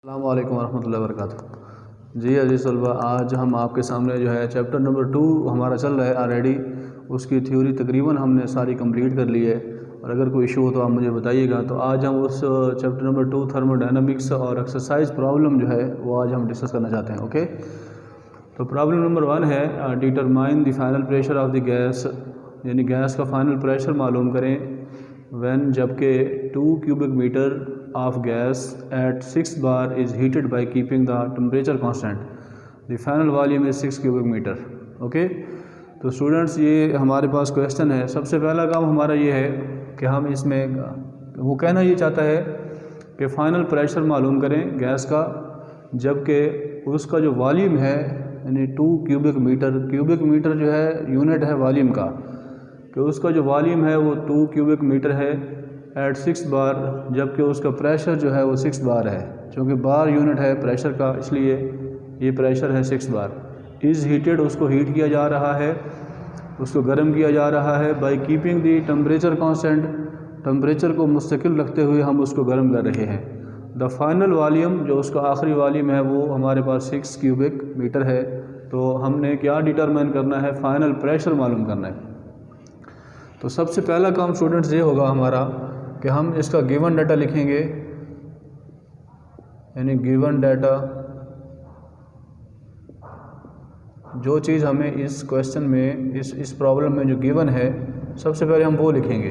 अस्सलामु अलैकुम वरहमतुल्लाहि वबरकातुहू। जी अजीज़ तलबा, आज हम आपके सामने जो है चैप्टर नंबर 2 हमारा चल रहा है ऑलरेडी। उसकी थ्योरी तकरीबन हमने सारी कंप्लीट कर ली है, और अगर कोई इशू हो तो आप मुझे बताइएगा। तो आज हम उस चैप्टर नंबर 2 थर्मोडायनामिक्स और एक्सरसाइज प्रॉब्लम जो है वो आज हम डिस्कस करना चाहते हैं। ओके, तो प्रॉब्लम नंबर 1 है determine the final pressure of the gas, यानी गैस का फाइनल प्रेशर मालूम करें व्हेन जबकि 2 cubic metre of gas at 6 bar is heated by keeping the temperature constant. The final volume is 6 cubic meter. Okay, तो students ये हमारे पास question है। सबसे पहला काम हमारा ये है कि हम इसमें वो कहना ये चाहता है कि फाइनल प्रेशर मालूम करें गैस का, जबकि उसका जो वॉल्यूम है यानी 2 क्यूबिक मीटर, क्यूबिक मीटर जो है यूनिट है वॉल्यूम का, कि उसका जो वॉल्यूम है वो 2 क्यूबिक मीटर है एट 6 बार, जबकि उसका प्रेशर जो है वो 6 बार है। चूँकि बार यूनिट है प्रेशर का, इसलिए ये प्रेशर है 6 बार। इज़ हीटेड, उसको हीट किया जा रहा है, उसको गर्म किया जा रहा है by keeping the temperature constant, temperature को मुस्तकिल रखते हुए हम उसको गर्म कर रहे हैं। द फाइनल वॉल्यूम, जो उसका आखिरी वॉल्यूम है वो हमारे पास 6 क्यूबिक मीटर है। तो हमने क्या डिटरमाइन करना है, फाइनल प्रेशर मालूम करना है। तो सबसे पहला काम स्टूडेंट्स ये होगा हमारा कि हम इसका गिवन डाटा लिखेंगे, यानी गिवन डाटा, जो चीज़ हमें इस क्वेश्चन में इस प्रॉब्लम में जो गिवन है सबसे पहले हम वो लिखेंगे।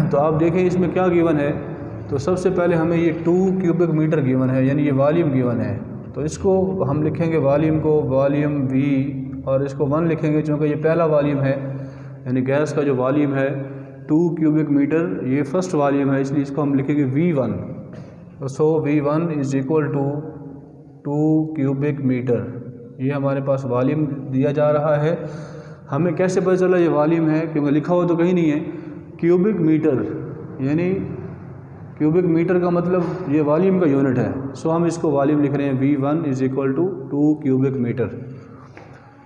तो आप देखें इसमें क्या गिवन है। तो सबसे पहले हमें ये 2 क्यूबिक मीटर गिवन है, यानी ये वॉल्यूम गिवन है। तो इसको हम लिखेंगे वॉल्यूम को वॉल्यूम V, और इसको 1 लिखेंगे क्योंकि ये पहला वॉल्यूम है, यानी गैस का जो वॉल्यूम है 2 क्यूबिक मीटर, ये फर्स्ट वॉल्यूम है, इसलिए इसको हम लिखेंगे V1। So V1 is equal to 2 cubic metre. ये हमारे पास वॉल्यूम दिया जा रहा है। हमें कैसे पता चला ये वॉल्यूम है, क्योंकि लिखा हुआ तो कहीं नहीं है। क्यूबिक मीटर, यानी क्यूबिक मीटर का मतलब ये वॉल्यूम का यूनिट है। सो हम इसको वॉल्यूम लिख रहे हैं V1 is equal to 2 cubic metre.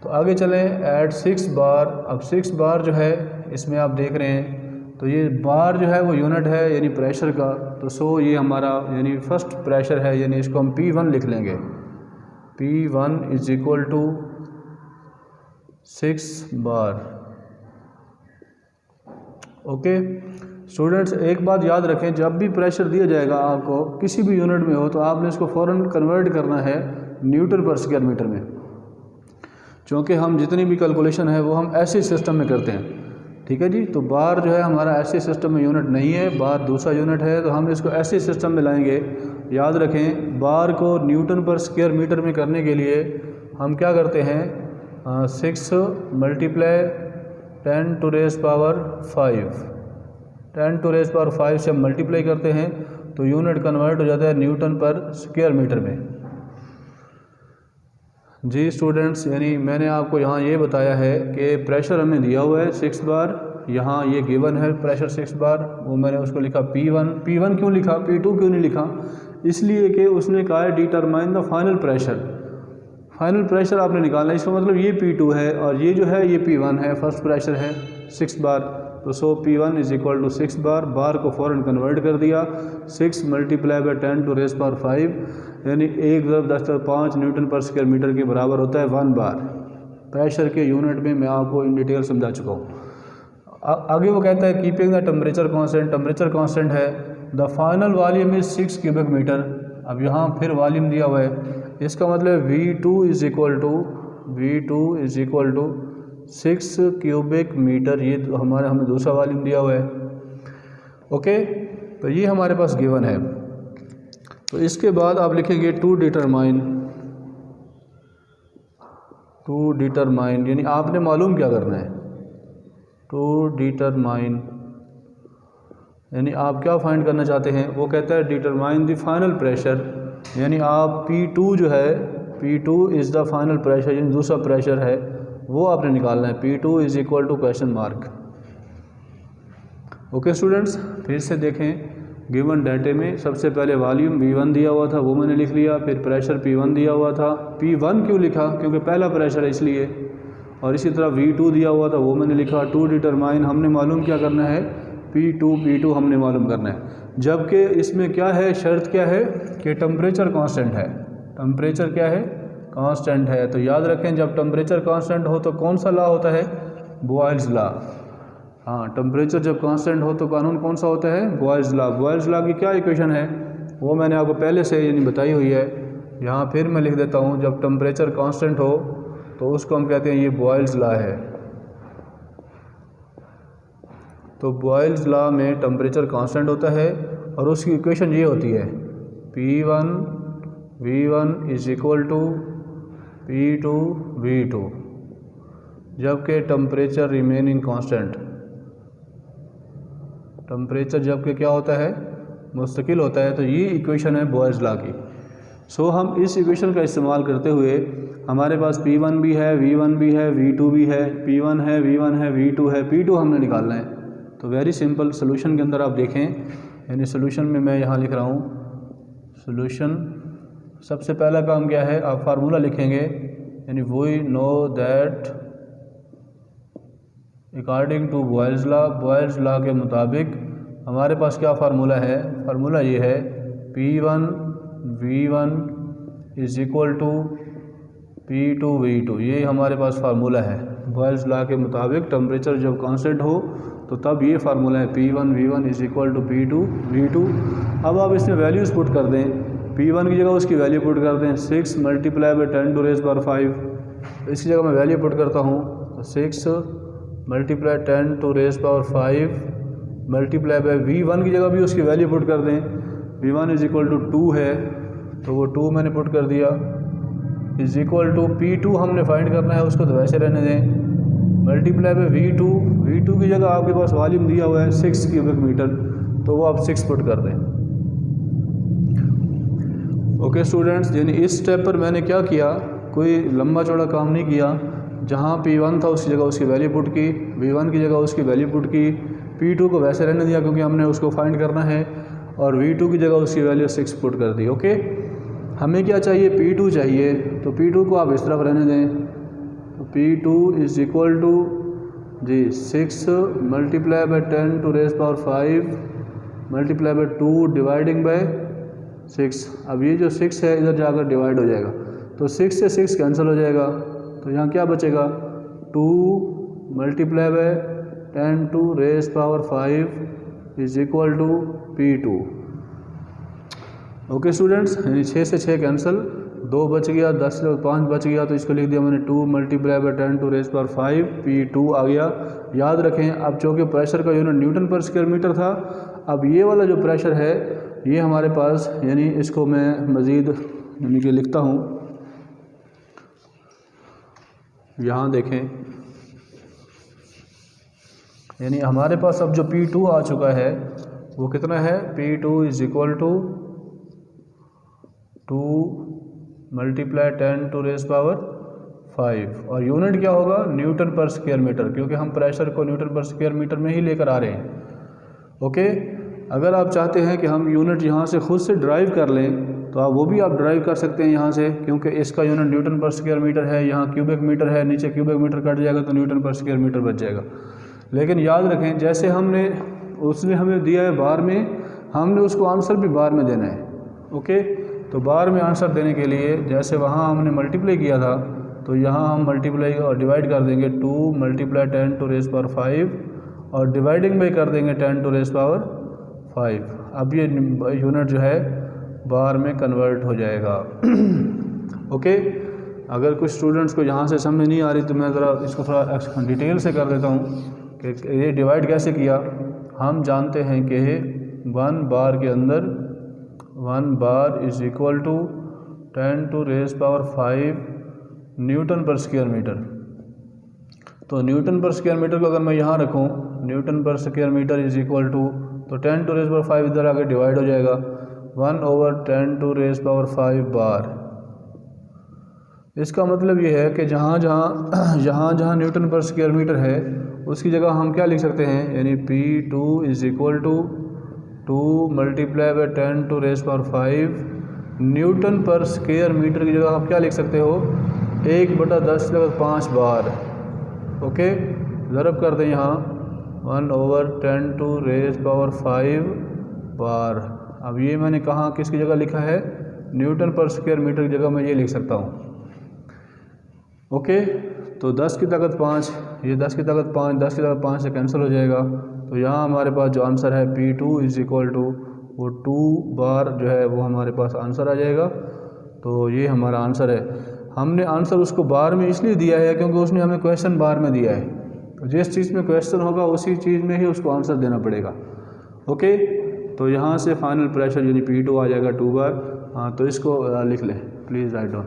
तो आगे चलें, एट 6 बार। अब 6 बार जो है इसमें आप देख रहे हैं, तो ये बार जो है वो यूनिट है यानी प्रेशर का। तो सो ये हमारा यानी फर्स्ट प्रेशर है, यानी इसको हम P1 लिख लेंगे। P1 इज़ इक्वल टू 6 बार। ओके स्टूडेंट्स, एक बात याद रखें, जब भी प्रेशर दिया जाएगा आपको किसी भी यूनिट में हो, तो आपने इसको फ़ौरन कन्वर्ट करना है न्यूटन पर स्क्वायर मीटर में, क्योंकि हम जितनी भी कैलकुलेशन है वो हम ऐसे सिस्टम में करते हैं। ठीक है जी। तो बार जो है हमारा ऐसे सिस्टम में यूनिट नहीं है, बार दूसरा यूनिट है, तो हम इसको ऐसे सिस्टम में लाएंगे। याद रखें, बार को न्यूटन पर स्क्वायर मीटर में करने के लिए हम क्या करते हैं, 6 multiply 10 to raise power 5, 10 to raise power 5 से हम मल्टीप्लाई करते हैं तो यूनिट कन्वर्ट हो जाता है न्यूटन पर स्क्वायर मीटर में। जी स्टूडेंट्स, यानी मैंने आपको यहाँ ये बताया है कि प्रेशर हमें दिया हुआ है 6 बार, यहाँ ये गिवन है प्रेशर 6 बार, वो मैंने उसको लिखा P1। P1 क्यों लिखा, P2 क्यों नहीं लिखा? इसलिए कि उसने कहा है determine the final pressure. Final pressure आपने निकालना है, इसका मतलब ये P2 है और ये जो है ये P1 है, फर्स्ट प्रेशर है 6 बार। तो so P1 is equal to 6 बार, बार को फ़ौरन कन्वर्ट कर दिया, 6 multiply by 10 to raise power 5, यानी 1/10⁵ न्यूटन पर स्क्वायर मीटर के बराबर होता है 1 बार। प्रेशर के यूनिट में मैं आपको इन डिटेल समझा चुका हूँ। आगे वो कहता है keeping the temperature constant, temperature constant है। The final volume is 6 cubic metre. अब यहाँ फिर वॉल्यूम दिया हुआ है, इसका मतलब V2 is equal to 6 cubic metre. ये हमें दूसरा वॉल्यूम दिया हुआ है। ओके, तो ये हमारे पास गिवन है। तो इसके बाद आप लिखेंगे टू डिटरमाइन, यानी आपने मालूम क्या करना है, टू डिटरमाइन, यानी आप क्या फाइंड करना चाहते हैं। वो कहता है डिटरमाइन द फाइनल प्रेशर, यानी आप P2 जो है, P2 is the final pressure, यानी दूसरा प्रेशर है, वो आपने निकालना है। P2 is equal to question mark. Okay students, फिर से देखें, गिवन डाटे में सबसे पहले वॉल्यूम V1 दिया हुआ था, वो मैंने लिख लिया। फिर प्रेशर P1 दिया हुआ था। P1 क्यों लिखा, क्योंकि पहला प्रेशर है इसलिए। और इसी तरह V2 दिया हुआ था, वो मैंने लिखा। टू डिटरमाइन, हमने मालूम क्या करना है, P2 हमने मालूम करना है। जबकि इसमें क्या है, शर्त क्या है कि टेम्परेचर कांस्टेंट है। टेम्परेचर क्या है, कांस्टेंट है। तो याद रखें जब टेम्परेचर कांस्टेंट हो तो कौन सा लॉ होता है, बॉयल्स लॉ। हाँ, टेम्परेचर जब कांस्टेंट हो तो कानून कौन सा होता है, बॉयल्स लॉ। बॉयल्स लॉ की क्या इक्वेशन है वो मैंने आपको पहले से यानी बताई हुई है, यहाँ फिर मैं लिख देता हूँ। जब टेम्परेचर कांस्टेंट हो तो उसको हम कहते हैं ये बॉयल्स लॉ है। तो बॉयल्स लॉ में टेम्परेचर कांस्टेंट होता है और उसकी इक्वेशन ये होती है P1 V1 is equal to P2 V2, जबकि टेम्परेचर रिमेनिंग कांस्टेंट। टेम्परेचर जबकि क्या होता है, मुस्तकिल होता है। तो ये इक्वेशन है बॉयल्स लॉ की। सो हम इस इक्वेशन का इस्तेमाल करते हुए हमारे पास P1 भी है, V1 भी है, V2 भी है, P1 है, V1 है, V2 है, P2 हमने निकालना है। तो वेरी सिंपल, सोल्यूशन के अंदर आप देखें, यानी सोल्यूशन में मैं यहाँ लिख रहा हूँ सोल्यूशन। सबसे पहला काम क्या है, आप फार्मूला लिखेंगे, यानी we know that according to Boyle's law. Boyle's law के मुताबिक हमारे पास क्या फार्मूला है, फार्मूला ये है P1 V1 is equal to P2 V2। ये हमारे पास फार्मूला है बॉयल्स लॉ के मुताबिक। टेम्परेचर जब कांस्टेंट हो तो तब ये फार्मूला है P1 V1 is equal to P2 V2। अब आप इसमें वैल्यूज़ पुट कर दें, P1 की जगह उसकी वैल्यू पुट कर दें 6 multiply by 10 to raise power 5। इसकी जगह मैं वैल्यू पुट करता हूँ तो 6 multiply 10 to raise power 5 multiply by V1 की जगह भी उसकी वैल्यू पुट कर दें। V1 इज इक्वल टू 2 है तो वो 2 मैंने पुट कर दिया, इज इक्वल टू P2 हमने फाइंड करना है, उसको तो वैसे रहने दें, मल्टीप्लाई बाई V2 की जगह आपके पास वॉल्यूम दिया हुआ है 6 क्यूबिक मीटर, तो वो आप 6 पुट कर दें। ओके स्टूडेंट्स, यानी इस स्टेप पर मैंने क्या किया, कोई लंबा चौड़ा काम नहीं किया। जहाँ P1 था उसकी जगह उसकी वैल्यू पुट की, V1 की जगह उसकी वैल्यू पुट की, P2 को वैसे रहने दिया क्योंकि हमने उसको फाइंड करना है, और V2 की जगह उसकी वैल्यू 6 पुट कर दी। ओके, हमें क्या चाहिए, P2 चाहिए, तो P2 को आप इस तरफ रहने दें। तो P2 इज इक्वल टू जी 6 multiply by 10 to raise power 5 multiply by 2 dividing by 6। अब ये जो 6 है इधर जाकर डिवाइड हो जाएगा, तो 6 से 6 कैंसिल हो जाएगा, तो यहाँ क्या बचेगा 2 multiply by 10 to raise power 5 is equal to P2। Okay students, यानी 6 से 6 कैंसिल, 2 बच गया, 10 से 5 बच गया, तो इसको लिख दिया मैंने 2 multiply by 10 to raise power 5 P2 आ गया। याद रखें, अब चूँकि प्रेशर का यूनिट न्यूटन पर स्क्वायर मीटर था, अब ये वाला जो प्रेशर है ये हमारे पास, यानी इसको मैं मज़ीद यानी कि लिखता हूँ, यहाँ देखें, यानी हमारे पास अब जो P2 आ चुका है वो कितना है, P2 is equal to 2 multiply 10 to raise power 5, और यूनिट क्या होगा, न्यूटन पर स्क्वायर मीटर, क्योंकि हम प्रेशर को न्यूटन पर स्क्वायर मीटर में ही लेकर आ रहे हैं। ओके, अगर आप चाहते हैं कि हम यूनिट यहाँ से खुद से ड्राइव कर लें तो आप वो भी आप ड्राइव कर सकते हैं यहाँ से, क्योंकि इसका यूनिट न्यूटन पर स्क्वायर मीटर है, यहाँ क्यूबिक मीटर है, नीचे क्यूबिक मीटर कट जाएगा तो न्यूटन पर स्क्वायर मीटर बच जाएगा। लेकिन याद रखें, जैसे उसने हमें दिया है बार में, हमने उसको आंसर भी बार में देना है। ओके, तो बार में आंसर देने के लिए जैसे वहाँ हमने मल्टीप्लाई किया था, तो यहाँ हम मल्टीप्लाई और डिवाइड कर देंगे 2 मल्टीप्लाई 10 टू रेज़ पावर 5 और डिवाइडिंग बाई कर देंगे 10 टू रेज़ पावर 5। अब ये यूनिट जो है बार में कन्वर्ट हो जाएगा। ओके, अगर कुछ स्टूडेंट्स को यहाँ से समझ नहीं आ रही तो मैं ज़रा इसको थोड़ा डिटेल से कर देता हूँ कि ये डिवाइड कैसे किया। हम जानते हैं कि 1 बार के अंदर 1 bar is equal to 10 to raise power 5 newton पर स्क्वायर मीटर। तो न्यूटन पर स्क्वायर मीटर को अगर मैं यहाँ रखूँ, न्यूटन पर square metre is equal to, तो 10 टू रेज़ पावर 5 इधर आके डिवाइड हो जाएगा, 1/10 टू रेज़ पावर 5 बार। इसका मतलब ये है कि जहाँ जहाँ न्यूटन पर स्क्वायर मीटर है उसकी जगह हम क्या लिख सकते हैं, यानी P2 is equal to 2 multiply by 10 to raise power 5 newton पर स्क्वायर मीटर की जगह आप क्या लिख सकते हो, 1/10⁵ बार। ओके, ज़रब कर दें यहाँ 1/10 टू रेज़ पावर 5 बार। अब ये मैंने कहाँ किसकी जगह लिखा है, न्यूटन पर स्क्वायर मीटर की जगह मैं ये लिख सकता हूँ। ओके, तो 10 की ताकत 5, ये 10 की ताकत 5, 10 की ताकत 5 से कैंसिल हो जाएगा। तो यहाँ हमारे पास जो आंसर है P2 इज इक्वल टू वो 2 बार जो है वो हमारे पास आंसर आ जाएगा। तो ये हमारा आंसर है। हमने आंसर उसको बार में इसलिए दिया है क्योंकि उसने हमें क्वेश्चन बार में दिया है, तो जिस चीज़ में क्वेश्चन होगा उसी चीज़ में ही उसको आंसर देना पड़ेगा। ओके, तो यहाँ से फाइनल प्रेशर यानी P2 आ जाएगा 2 बार। हाँ, तो इसको लिख लें प्लीज़, राइट डाउन।